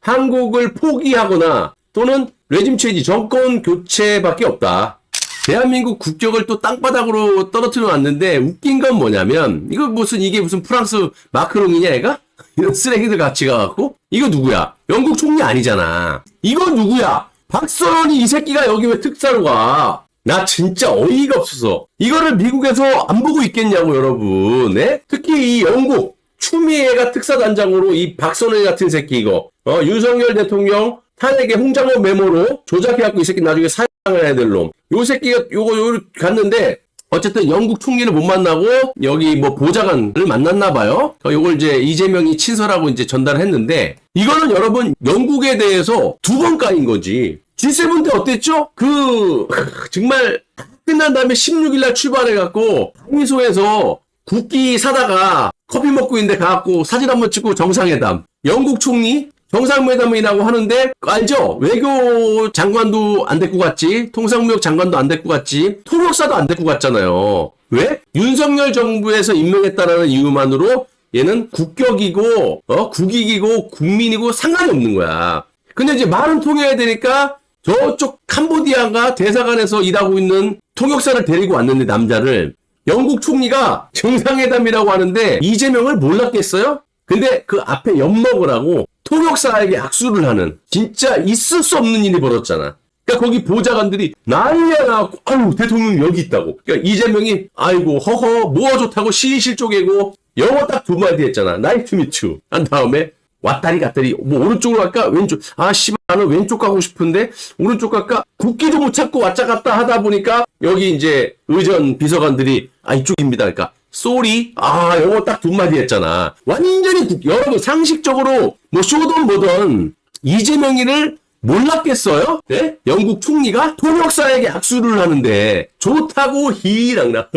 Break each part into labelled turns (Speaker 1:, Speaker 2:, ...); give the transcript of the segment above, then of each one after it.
Speaker 1: 한국을 포기하거나 또는 레짐 체인지, 정권 교체밖에 없다. 대한민국 국격을 또 땅바닥으로 떨어뜨려 놨는데 웃긴 건 뭐냐면 이게 무슨 프랑스 마크롱이냐 얘가? 이런 쓰레기들 같이 가갖고 이거 누구야? 영국 총리 아니잖아. 이거 누구야? 박선원이 이 새끼가 여기 왜 특사로 가? 나 진짜 어이가 없어서 이거를 미국에서 안 보고 있겠냐고 여러분. 네? 특히 이 영국 추미애가 특사단장으로 이 박선원 같은 새끼 이거 윤석열 대통령 탄핵의 홍장원 메모로 조작해갖고 이 새끼 나중에 사형을 해야 될 놈. 요 새끼가 요거 갔는데 어쨌든 영국 총리를 못 만나고 여기 뭐 보좌관을 만났나 봐요. 요걸 이제 이재명이 친서라고 이제 전달을 했는데 이거는 여러분 영국에 대해서 두 번 까인 거지. G7 때 어땠죠? 정말 끝난 다음에 16일 날 출발해갖고 항의소에서 국기 사다가 커피 먹고 있는데 가갖고 사진 한번 찍고 정상회담. 영국 총리 정상회담이라고 하는데 알죠? 외교 장관도 안 데리고 갔지, 통상무역 장관도 안 데리고 갔지, 통역사도 안 데리고 갔잖아요. 왜? 윤석열 정부에서 임명했다라는 이유만으로 얘는 국격이고 국익이고 국민이고 상관이 없는 거야. 근데 이제 말은 통해야 되니까 저쪽 캄보디아가 대사관에서 일하고 있는 통역사를 데리고 왔는데 남자를 영국 총리가 정상회담이라고 하는데 이재명을 몰랐겠어요? 근데 그 앞에 엿먹으라고 통역사에게 악수를 하는 진짜 있을 수 없는 일이 벌어졌잖아. 그러니까 거기 보좌관들이 난리가 나고 아유 대통령 여기 있다고. 그러니까 이재명이 아이고 허허 뭐가 좋다고 시실 쪼개고 영어 딱 두 마디 했잖아. 나이스 투 미츠 한 다음에 왔다리 갔다리 뭐 오른쪽으로 갈까 왼쪽 씨발 나는 왼쪽 가고 싶은데 오른쪽 갈까 국기도 못 찾고 왔다 갔다 하다 보니까 여기 이제 의전 비서관들이 이쪽입니다. 그러니까 쏘리 영어 딱 두 마디 했잖아. 완전히 여러분 상식적으로 뭐 쇼든 뭐든 이재명이를 몰랐겠어요? 네? 영국 총리가 통역사에게 악수를 하는데 좋다고 히랑나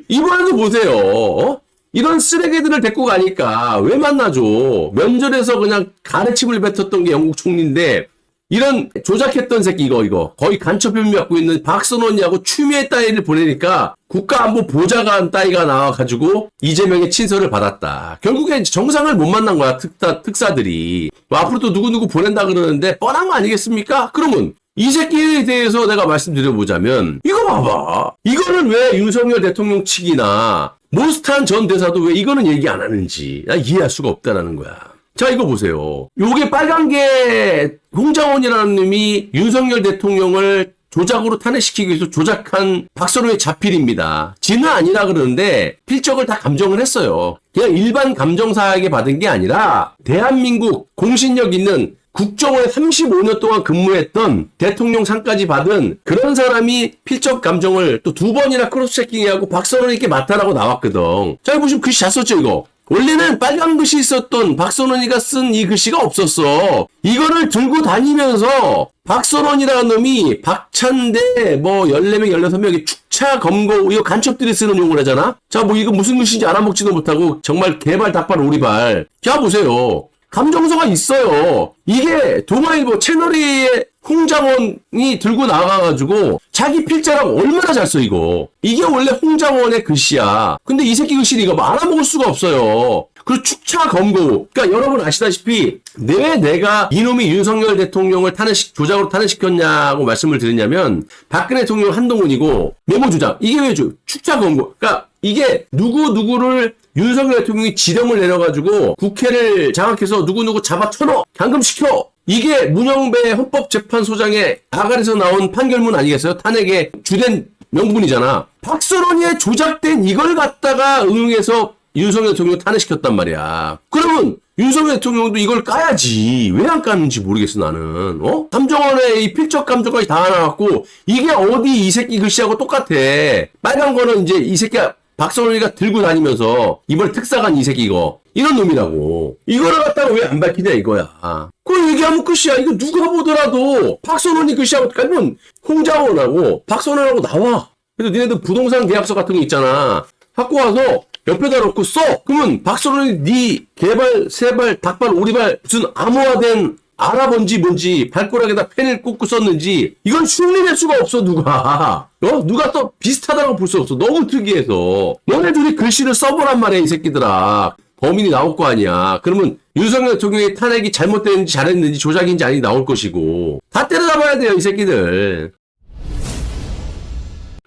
Speaker 1: 이번에도 보세요. 이런 쓰레기들을 데리고 가니까 왜 만나죠? 면전에서 그냥 가르침을 뱉었던 게 영국 총리인데 이런 조작했던 새끼 이거 거의 간첩 혐의 갖고 있는 박선원이하고 추미애 따위를 보내니까 국가안보보좌관 따위가 나와가지고 이재명의 친서를 받았다. 결국에 정상을 못 만난 거야 특사들이. 앞으로도 누구누구 보낸다 그러는데 뻔한 거 아니겠습니까? 그러면 이 새끼에 대해서 내가 말씀드려보자면 이거 봐봐. 이거는 왜 윤석열 대통령 측이나 몬스탄 전 대사도 왜 이거는 얘기 안 하는지 난 이해할 수가 없다라는 거야. 자 이거 보세요. 요게 빨간 게 홍장원이라는 놈이 윤석열 대통령을 조작으로 탄핵시키기 위해서 조작한 박선호의 자필입니다. 지는 아니라 그러는데 필적을 다 감정을 했어요. 그냥 일반 감정사에게 받은 게 아니라 대한민국 공신력 있는 국정원에 35년 동안 근무했던 대통령 상까지 받은 그런 사람이 필적 감정을 또 두 번이나 크로스 체킹하고 박선원에게 맡아라고 나왔거든. 자, 보시면 글씨 잘 썼죠, 이거. 원래는 빨간 글씨 있었던 박선원이가 쓴 이 글씨가 없었어. 이거를 들고 다니면서 박선원이라는 놈이 박찬대 뭐 14명, 16명이 축차 검거 이거 간첩들이 쓰는 용어를 하잖아. 자, 뭐 이거 무슨 글씨인지 알아먹지도 못하고 정말 개발 닭발 오리발. 자, 보세요. 감정서가 있어요. 이게 동아일보 채널A의 홍장원이 들고 나가가지고 자기 필자라고 얼마나 잘 써 이거. 이게 원래 홍장원의 글씨야. 근데 이 새끼 글씨를 이거 알아먹을 수가 없어요. 그리고 축차 검거. 그러니까 여러분 아시다시피 왜 내가 이놈이 윤석열 대통령을 조작으로 탄핵시켰냐고 말씀을 드렸냐면 박근혜 대통령 한동훈이고 메모 조작. 이게 왜 축차 검거. 그러니까 이게 누구를 윤석열 대통령이 지령을 내려가지고 국회를 장악해서 누구누구 잡아 쳐넣어. 감금시켜. 이게 문영배 헌법재판소장의 아가리에서 나온 판결문 아니겠어요? 탄핵의 주된 명분이잖아. 박선원이의 조작된 이걸 갖다가 응용해서 윤석열 대통령 탄핵시켰단 말이야. 그러면 윤석열 대통령도 이걸 까야지. 왜 안 까는지 모르겠어 나는. 감정원의 이 필적 감정까지 다 나왔고 이게 어디 이 새끼 글씨하고 똑같아. 빨간 거는 이제 이 새끼가 박선원이가 들고 다니면서 이번에 특사간 이 새끼 이런 놈이라고. 이거를 갖다가 왜 안 밝히냐 이거야. 그걸 얘기하면 끝이야. 이거 누가 보더라도 박선원이 글씨하고 그러면 홍장원하고 박선원하고 나와. 그래서 니네들 부동산 계약서 같은 거 있잖아. 갖고 와서 옆에다 놓고 써. 그러면 박선원이 네 개발, 세발, 닭발, 오리발 무슨 암호화된 알아본지 뭔지 발가락에다 펜을 꽂고 썼는지 이건 흉내낼 수가 없어 누가. 누가 또 비슷하다고 볼 수 없어. 너무 특이해서. 너네 둘이 글씨를 써보란 말이야 이 새끼들아. 범인이 나올 거 아니야. 그러면 윤석열 대통령의 탄핵이 잘못됐는지 잘했는지 조작인지 아닌지 나올 것이고 다 때려잡아야 돼요, 이 새끼들.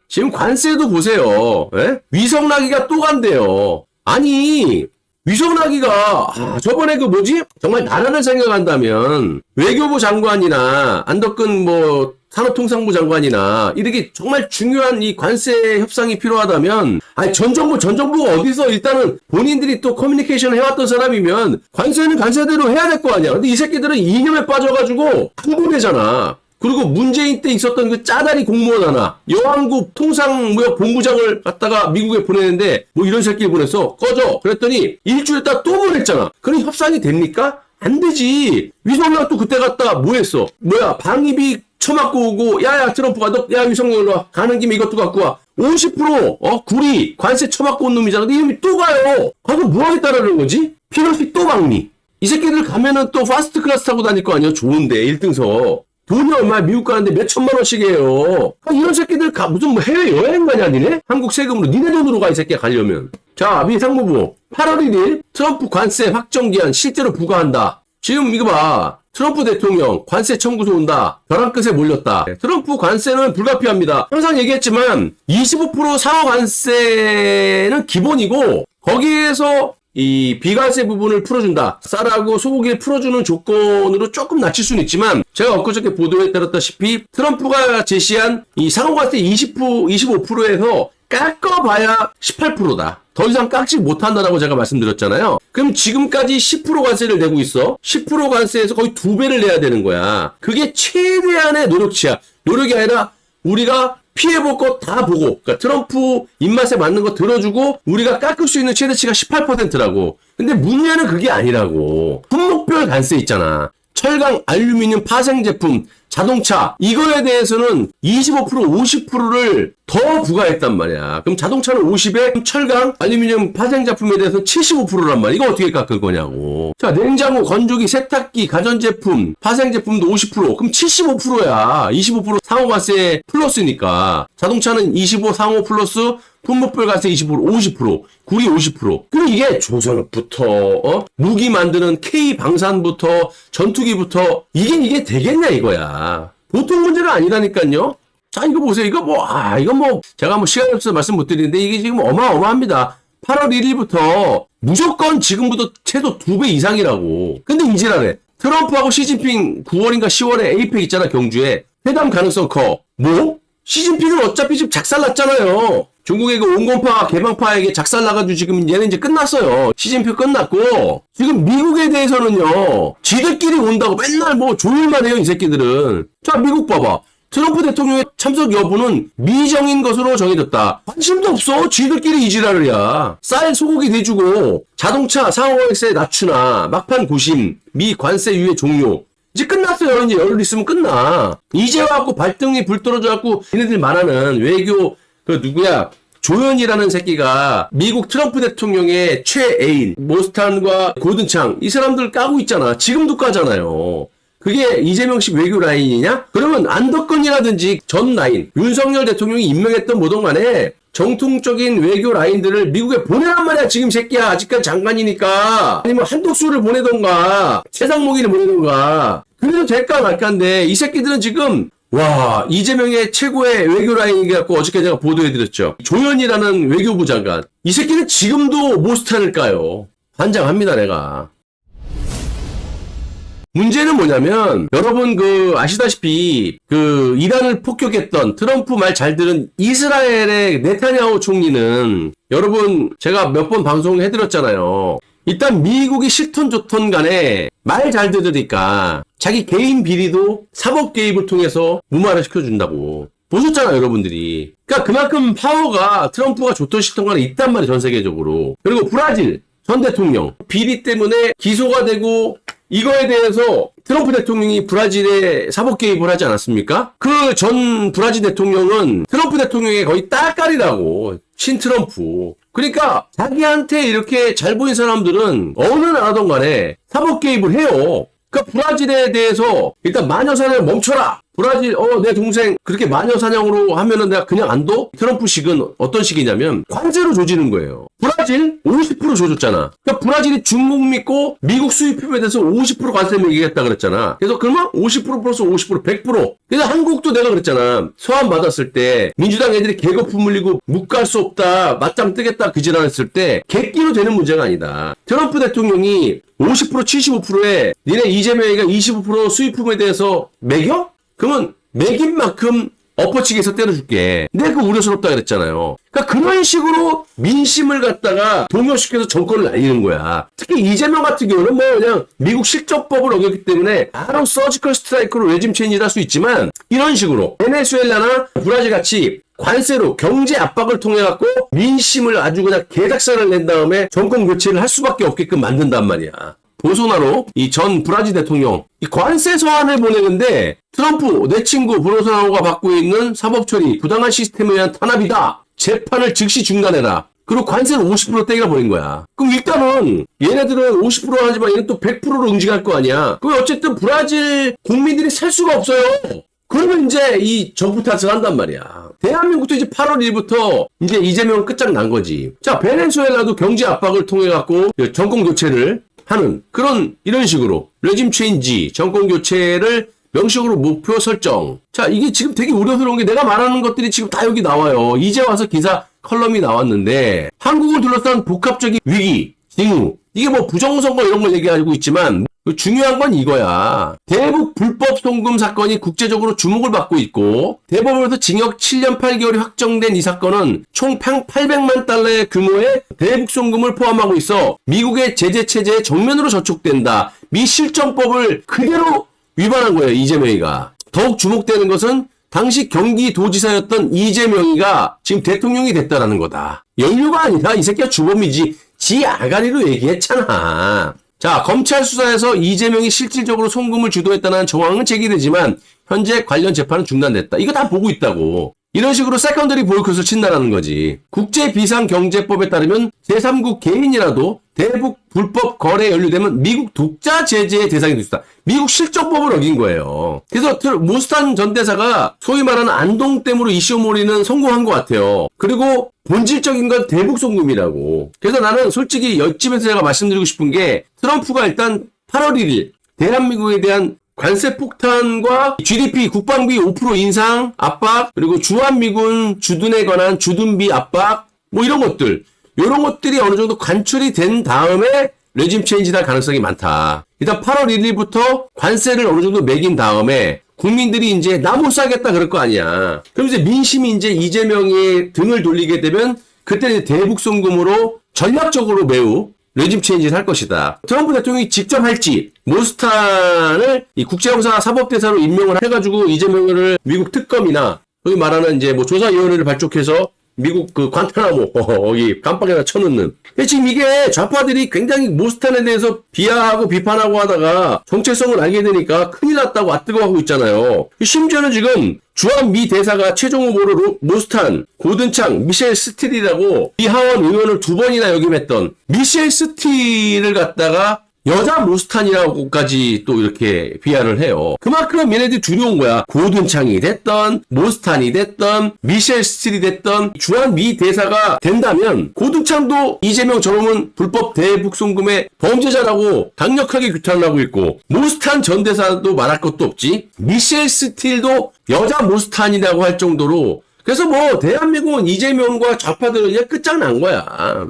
Speaker 1: 지금 관세도 보세요. 예? 위성락이가 또 간대요. 아니 위성락이가 저번에 그 뭐지? 정말 나라를 생각한다면 외교부 장관이나 안덕근 뭐 산업통상부 장관이나 이렇게 정말 중요한 이 관세 협상이 필요하다면 아니 전 정부가 어디서 일단은 본인들이 또 커뮤니케이션 해왔던 사람이면 관세는 관세대로 해야 될 거 아니야. 근데 이 새끼들은 이념에 빠져가지고 흥분되잖아. 그리고 문재인 때 있었던 그 짜다리 공무원 하나 여왕국 통상무역본부장을 갖다가 미국에 보내는데 뭐 이런 새끼를 보내서 꺼져 그랬더니 일주일 있다 또 보냈잖아. 그럼 협상이 됩니까? 안 되지. 위성락 또 그때 갔다 뭐 했어? 뭐야 방위비 처맞고 오고 야야 트럼프가 너 야 위성락 와 가는 김에 이것도 갖고 와 50% 구리 관세 처맞고 온 놈이잖아. 근데 이놈이 또 가요. 가서 뭐 하겠다라는 거지? 필요없이 또 방미. 이 새끼들 가면은 또 파스트 클래스 타고 다닐 거 아니야. 좋은데 1등석. 돈이 얼마야? 미국 가는데 몇 천만 원씩이에요. 이런 새끼들 무슨 뭐 해외 여행 가냐 니네? 한국 세금으로 니네 돈으로 가 이 새끼야 가려면. 자, 미 상무부 8월 1일 트럼프 관세 확정 기한 실제로 부과한다. 지금 이거 봐. 트럼프 대통령 관세 청구서 온다. 벼랑 끝에 몰렸다. 트럼프 관세는 불가피합니다. 항상 얘기했지만 25% 상호 관세는 기본이고 거기에서 이 비과세 부분을 풀어준다. 쌀하고 소고기를 풀어주는 조건으로 조금 낮출 수는 있지만 제가 엊그저께 보도에 따랐다시피 트럼프가 제시한 이 상호관세 25%에서 깎아봐야 18%다. 더 이상 깎지 못한다라고 제가 말씀드렸잖아요. 그럼 지금까지 10% 관세를 내고 있어. 10% 관세에서 거의 2배를 내야 되는 거야. 그게 최대한의 노력치야. 노력이 아니라 우리가 피해볼 거 다 보고, 그러니까 트럼프 입맛에 맞는 거 들어주고 우리가 깎을 수 있는 최대치가 18%라고. 근데 문제는 그게 아니라고. 품목별 관세 있잖아. 철강, 알루미늄, 파생 제품, 자동차 이거에 대해서는 25%, 50%를 더 부과했단 말이야. 그럼 자동차는 50에 철강, 알루미늄, 파생 제품에 대해서는 75%란 말이야. 이거 어떻게 깎을 거냐고. 자, 냉장고, 건조기, 세탁기, 가전제품, 파생 제품도 50%. 그럼 75%야. 25% 상호관세 플러스니까. 자동차는 25 상호 플러스 품목별 관세 20%, 50%, 구리 50%. 그럼 이게 조선업부터 무기 만드는 K방산부터 전투기부터 이게 되겠냐 이거야. 보통 문제가 아니라니까요. 자, 이거 보세요. 이거 뭐 제가 뭐 시간이 없어서 말씀 못 드리는데 이게 지금 어마어마합니다. 8월 1일부터 무조건 지금부터 최소 2배 이상이라고. 근데 이지랄해. 트럼프하고 시진핑 9월인가 10월에 에이펙 있잖아, 경주에. 회담 가능성 커. 뭐? 시진핑은 어차피 지금 작살났잖아요. 중국의 그 온건파 개방파에게 작살나가지고 지금 얘는 이제 끝났어요. 시진핑 끝났고 지금 미국에 대해서는요. 지들끼리 온다고 맨날 뭐 조율만 해요. 이 새끼들은. 자, 미국 봐봐. 트럼프 대통령의 참석 여부는 미정인 것으로 정해졌다. 관심도 없어. 지들끼리 이지랄이야. 쌀 소고기 내주고 자동차 상호관세 낮추나 막판 고심 미 관세 유예 종료. 이제 끝났어요. 이제 열흘 있으면 끝나. 이제 와갖고 발등이 불 떨어져갖고 얘네들 말하는 외교 그 누구야? 조연이라는 새끼가 미국 트럼프 대통령의 최애인 모스탄과 고든창 이 사람들 까고 있잖아. 지금도 까잖아요. 그게 이재명식 외교 라인이냐? 그러면 안덕근이라든지 전 라인 윤석열 대통령이 임명했던 뭐든 간에 정통적인 외교 라인들을 미국에 보내란 말이야. 지금 새끼야. 아직까지 장관이니까. 아니면 한독수를 보내던가 최상목이를 보내던가 그래도 될까 말까인데 이 새끼들은 지금 와, 이재명의 최고의 외교 라인이 갖고 어저께 제가 보도해드렸죠. 조연이라는 외교부 장관. 이 새끼는 지금도 모스탄을 까요. 환장합니다, 내가. 문제는 뭐냐면, 여러분 아시다시피, 이란을 폭격했던 트럼프 말 잘 들은 이스라엘의 네타냐후 총리는, 여러분, 제가 몇 번 방송해드렸잖아요. 일단 미국이 싫던 좋던 간에 말 잘 들으니까 자기 개인 비리도 사법 개입을 통해서 무마를 시켜준다고. 보셨잖아요, 여러분들이. 그러니까 그만큼 파워가 트럼프가 좋던 싫던 간에 있단 말이에요, 전 세계적으로. 그리고 브라질 전 대통령 비리 때문에 기소가 되고 이거에 대해서 트럼프 대통령이 브라질에 사법 개입을 하지 않았습니까? 그 전 브라질 대통령은 트럼프 대통령의 거의 딸깔이라고. 신트럼프. 그러니까 자기한테 이렇게 잘 보인 사람들은 어느 나라든 간에 사법 개입을 해요. 그러니까 브라질에 대해서 일단 마녀사냥을 멈춰라. 브라질, 내 동생 그렇게 마녀 사냥으로 하면은 내가 그냥 안 둬? 트럼프식은 어떤 식이냐면 관세로 조지는 거예요. 브라질 50% 조졌잖아. 그러니까 브라질이 중국 믿고 미국 수입품에 대해서 50% 관세 매기겠다 그랬잖아. 그래서 그러면 50% 플러스 50% 100%. 그래서 한국도 내가 그랬잖아. 서한 받았을 때 민주당 애들이 개거품 물리고 못 갈 수 없다. 맞짱 뜨겠다. 그 지랄 했을 때 객기로 되는 문제가 아니다. 트럼프 대통령이 50% 75%에 니네 이재명이가 25% 수입품에 대해서 매겨? 그러면 매긴 만큼 엎어치기해서 때려줄게. 내가 그 우려스럽다 그랬잖아요. 그러니까 그런 식으로 민심을 갖다가 동요시켜서 정권을 날리는 거야. 특히 이재명 같은 경우는 뭐 그냥 미국 실정법을 어겼기 때문에 바로 서지컬 스트라이크로 레짐 체인지를 할 수 있지만 이런 식으로 베네수엘라나 브라질 같이 관세로 경제 압박을 통해 갖고 민심을 아주 그냥 개작살을 낸 다음에 정권 교체를 할 수밖에 없게끔 만든단 말이야. 보소나로 이 전 브라질 대통령 이 관세 서한을 보내는데 트럼프 내 친구 보소나로가 받고 있는 사법 처리 부당한 시스템에 의한 탄압이다. 재판을 즉시 중단해라. 그리고 관세를 50% 떼기라 버린 거야. 그럼 일단은 얘네들은 50% 하지만 얘는 또 100%로 응징할 거 아니야. 그럼 어쨌든 브라질 국민들이 살 수가 없어요. 그러면 이제 이 정부 탓을 한단 말이야. 대한민국도 이제 8월 1일부터 이제 이재명은 끝장난 거지. 자, 베네수엘라도 경제 압박을 통해 갖고 정권 교체를 하는 그런 이런 식으로 레짐 체인지 정권 교체를 명식으로 목표 설정. 자, 이게 지금 되게 우려스러운 게 내가 말하는 것들이 지금 다 여기 나와요. 이제 와서 기사 컬럼이 나왔는데 한국을 둘러싼 복합적인 위기, 징후. 이게 뭐 부정선거 이런 걸 얘기하고 있지만 중요한 건 이거야. 대북 불법 송금 사건이 국제적으로 주목을 받고 있고 대법원에서 징역 7년 8개월이 확정된 이 사건은 총 800만 달러의 규모의 대북 송금을 포함하고 있어 미국의 제재 체제에 정면으로 저촉된다. 미 실정법을 그대로 위반한 거예요. 이재명이가. 더욱 주목되는 것은 당시 경기도지사였던 이재명이가 지금 대통령이 됐다라는 거다. 연류가 아니라 이 새끼가 주범이지. 지 아가리로 얘기했잖아. 자, 검찰 수사에서 이재명이 실질적으로 송금을 주도했다는 정황은 제기되지만 현재 관련 재판은 중단됐다. 이거 다 보고 있다고. 이런 식으로 세컨더리 보이콧을 친다라는 거지. 국제비상경제법에 따르면 제3국 개인이라도 대북 불법 거래에 연루되면 미국 독자 제재의 대상이 될 수 있다. 미국 실정법을 어긴 거예요. 그래서 모스탄 전 대사가 소위 말하는 안동댐으로 이슈몰이는 성공한 것 같아요. 그리고 본질적인 건 대북 송금이라고. 그래서 나는 솔직히 옆집에서 제가 말씀드리고 싶은 게 트럼프가 일단 8월 1일 대한민국에 대한 관세 폭탄과 GDP 국방비 5% 인상 압박 그리고 주한미군 주둔에 관한 주둔비 압박 뭐 이런 것들 이런 것들이 어느 정도 관철이 된 다음에 레짐 체인지할 가능성이 많다. 일단 8월 1일부터 관세를 어느 정도 매긴 다음에 국민들이 이제 나 못 사겠다 그럴 거 아니야. 그럼 이제 민심이 이제 이재명의 등을 돌리게 되면 그때는 대북 송금으로 전략적으로 매우 레짐 체인지를 할 것이다. 트럼프 대통령이 직접 할지 모스탄을 이 국제형사 사법대사로 임명을 해가지고 이재명을 미국 특검이나 여기 말하는 이제 뭐 조사위원회를 발족해서 미국 그 관타나모 여기 깜빡이나 쳐놓는. 지금 이게 좌파들이 굉장히 모스탄에 대해서 비하하고 비판하고 하다가 정체성을 알게 되니까 큰일 났다고 아뜨거워하고 있잖아요. 심지어는 지금 주한 미 대사가 최종 후보로 모스탄, 고든창, 미셸 스틸이라고 미 하원 의원을 2번이나 역임했던 미셸 스틸을 갖다가 여자 모스탄이라고까지 또 이렇게 비하를 해요. 그만큼 얘네들이 두려운 거야. 고든창이 됐던 모스탄이 됐던 미셸 스틸이 됐던 주한 미 대사가 된다면 고든창도 이재명 저놈은 불법 대북 송금의 범죄자라고 강력하게 규탄을 하고 있고 모스탄 전 대사도 말할 것도 없지. 미셸 스틸도 여자 모스탄이라고 할 정도로 그래서 뭐 대한민국은 이재명과 좌파들은 그냥 끝장난 거야.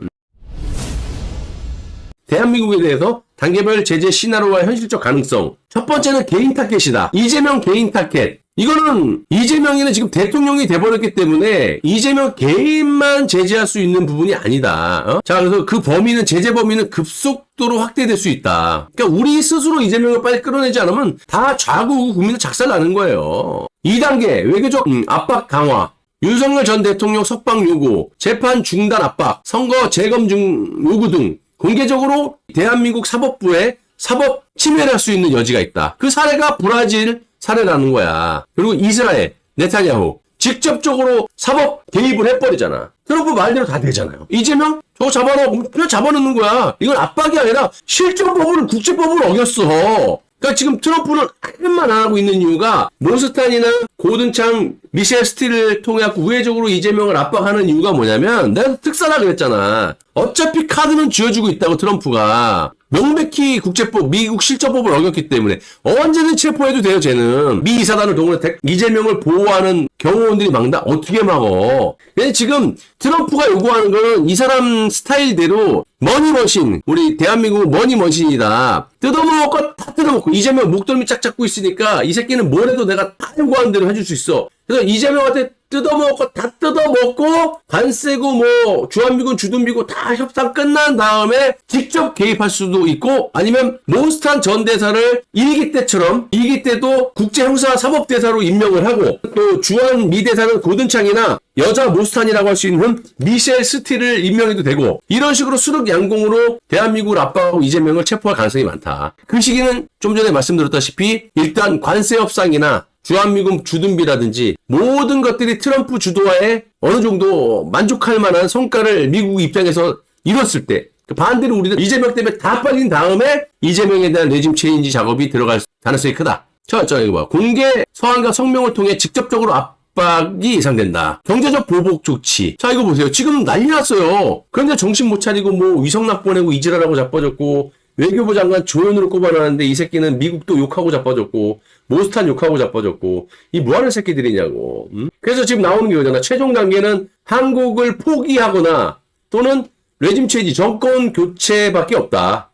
Speaker 1: 대한민국에 대해서 단계별 제재 시나리오와 현실적 가능성. 첫 번째는 개인 타겟이다. 이재명 개인 타겟. 이거는 이재명이는 지금 대통령이 돼버렸기 때문에 이재명 개인만 제재할 수 있는 부분이 아니다. 자, 그래서 그 범위는 제재 범위는 급속도로 확대될 수 있다. 그러니까 우리 스스로 이재명을 빨리 끌어내지 않으면 다 좌우 국민을 작살나는 거예요. 2단계 외교적 압박 강화. 윤석열 전 대통령 석방 요구, 재판 중단 압박, 선거 재검증 요구 등 공개적으로 대한민국 사법부에 사법 침해를 할 수 있는 여지가 있다. 그 사례가 브라질 사례라는 거야. 그리고 이스라엘, 네타냐후 직접적으로 사법 개입을 해버리잖아. 트럼프 말대로 다 되잖아요. 이재명 저거 잡아넣어. 그냥 잡아넣는 거야. 이건 압박이 아니라 실정법을 국제법을 어겼어. 그러니까 지금 트럼프는 아무 말 안 하고 있는 이유가 몬스탄이나 고든창 미셸 스틸을 통해 갖고 우회적으로 이재명을 압박하는 이유가 뭐냐면 내가 특사라 그랬잖아. 어차피 카드는 쥐어주고 있다고 트럼프가. 명백히 국제법, 미국 실정법을 어겼기 때문에 언제든 체포해도 돼요, 쟤는. 미 이사단을 동원해 이재명을 보호하는 경호원들이 막다 어떻게 막어? 근데 지금 트럼프가 요구하는 거는 이 사람 스타일대로 머니머신, 우리 대한민국 머니머신이다. 뜯어먹을 거 다 뜯어먹고 이재명 목덜미 짝 잡고 있으니까 이 새끼는 뭘 해도 내가 다 요구하는 대로 해줄 수 있어. 그래서 이재명한테 뜯어먹을 거 다 뜯어먹고 관세고 뭐 주한미군 주둔미군 다 협상 끝난 다음에 직접 개입할 수도 있고 아니면 몬스탄 전 대사를 1기 때처럼 2기 때도 국제형사 사법대사로 임명을 하고 또 주한 미 대사는 고든창이나 여자 몬스탄이라고 할 수 있는 미셸 스틸을 임명해도 되고 이런 식으로 수륙양공으로 대한민국을 압박하고 이재명을 체포할 가능성이 많다. 그 시기는 좀 전에 말씀드렸다시피 일단 관세 협상이나 주한미군 주둔비라든지 모든 것들이 트럼프 주도하에 어느 정도 만족할 만한 성과를 미국 입장에서 이뤘을 때 반대로 우리는 이재명 때문에 다 빠진 다음에 이재명에 대한 레짐 체인지 작업이 들어갈 가능성이 크다. 자, 이거 봐. 공개 서한과 성명을 통해 직접적으로 압박이 예상된다. 경제적 보복 조치. 자, 이거 보세요. 지금 난리 났어요. 그런데 정신 못 차리고 뭐 위성락 보내고 이지랄하고 자빠졌고 외교부 장관 조연으로 꼽아놨는데 이 새끼는 미국도 욕하고 자빠졌고 몬스탄 욕하고 자빠졌고 이 뭐하는 새끼들이냐고. 그래서 지금 나오는 게 이거잖아. 최종 단계는 한국을 포기하거나 또는 레짐 체인지 정권 교체밖에 없다.